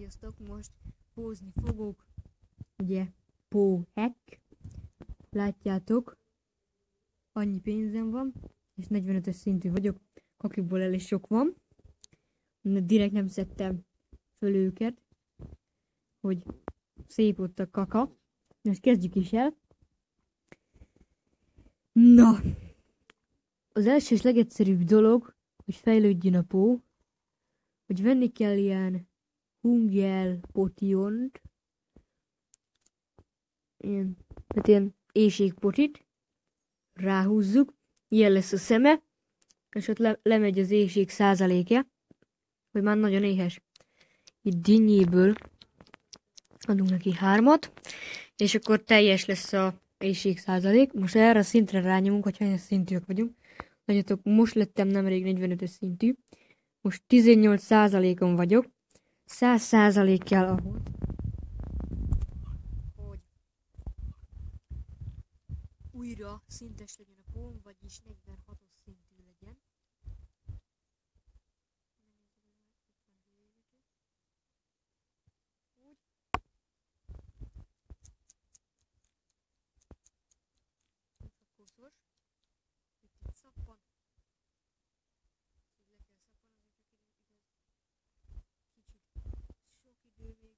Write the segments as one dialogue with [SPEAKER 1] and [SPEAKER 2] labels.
[SPEAKER 1] Sziasztok, most pózni fogok. Ugye, póhack. Látjátok, annyi pénzem van, és 45-ös szintű vagyok. Kakliból el is sok van. Direkt nem szedtem föl őket, hogy szép ott a kaka. Most kezdjük is el. Na, az első és legegyszerűbb dolog, hogy fejlődjön a pó, hogy venni kell ilyen hungjel potiont, ilyen éhségpotit, ráhúzzuk, ilyen lesz a szeme, és ott lemegy az éhség százalékja, hogy már nagyon éhes. Itt dinnyéből adunk neki 3-at, és akkor teljes lesz a éhség százalék. Most erre a szintre rányomunk, hogy hányas szintűek vagyunk. Látjátok, most lettem nemrég 45-ös szintű. Most 18%-on vagyok. 100% kell ahhoz, hogy újra szintes legyen a póm, vagyis 46-os szintű legyen. Úgy. Koszos. Itt egy szappan. Így le kell szappanozunk, kicsit sok idő még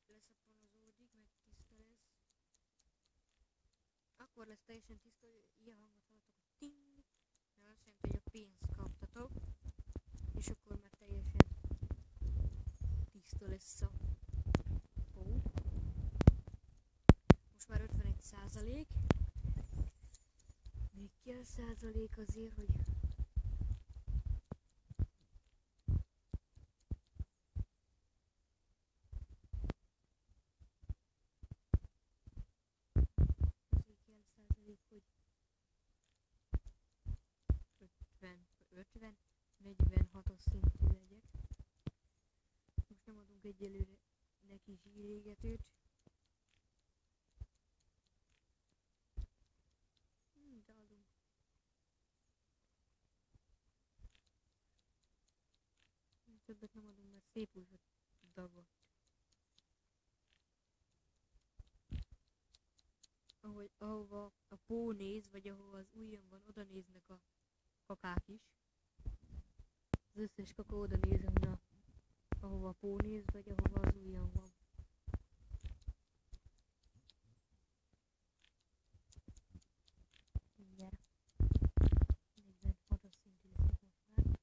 [SPEAKER 1] leszappanozódik, meg tiszta lesz. Akkor lesz teljesen tiszta, hogy ilyen hangot hallatok, a ting, mert azt jelenti, hogy a pénzt kaptatok, és akkor már teljesen tiszta lesz a pó. Most már 51%. Még kell százalék azért, hogy hogy 50, 46-os szintű legyek. Most nem adunk egyelőre neki zsírégetőt. De adunk. Többet nem adunk, mert szép úgy dagadt. Ahova a pó néz, vagy ahova az ujjam van, oda néznek a kakák is. Az összes kaka oda néz, ahova a pó néz, vagy ahova az ujjam van. Mindjárt 46-os szintű leszek most már.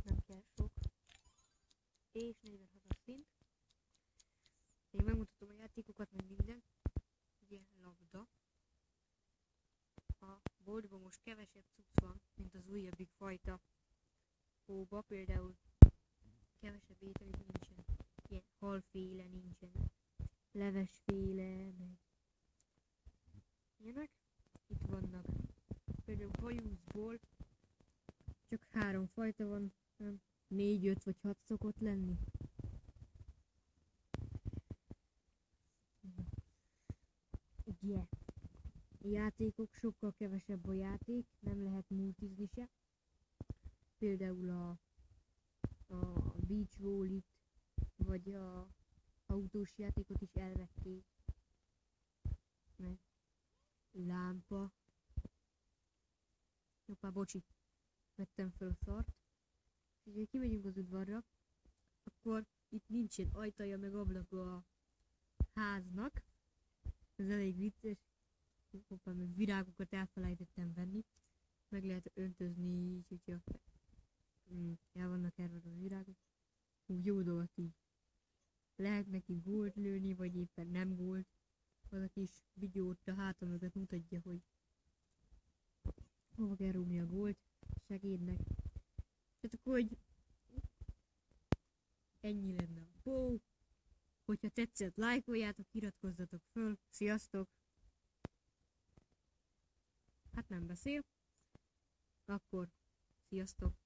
[SPEAKER 1] Nem kell sok. És 46-os szint. Én megmutatom a játékokat, meg minden. Ugye, labda. A boltban most kevesebb cucc van, mint az újabbik fajta póba. Például kevesebb ételük nincsen. Ilyen halféle nincsen. Levesféle, meg ilyenek. Itt vannak. Például hajuszból csak 3 fajta van, nem 4, 5 vagy 6 szokott lenni. Yeah. A játékok sokkal kevesebb a játék, nem lehet multizni se. Például a beach volley-t, vagy a autós játékot is elvették. Meg lámpa. Jobbá, bocsi, vettem fel a szart. És ugye kimegyünk az udvarra, akkor itt nincsen ajtaja meg ablaka a háznak. Ez elég vicces. Hoppá, meg virágokat elfelejtettem venni. Meg lehet öntözni, hogyha el vannak erről a virágok. Úgy jó dolgot így. Lehet neki gólt lőni, vagy éppen nem gólt. Az a kis vigyó ott a háta mögött mutatja, hogy hova kell rúgni a gólt. Segédnek. Tehát akkor, hogy ennyi lenne a pó. Hogyha tetszett, lájkoljátok, iratkozzatok föl. Sziasztok! Hát nem beszél. Akkor sziasztok!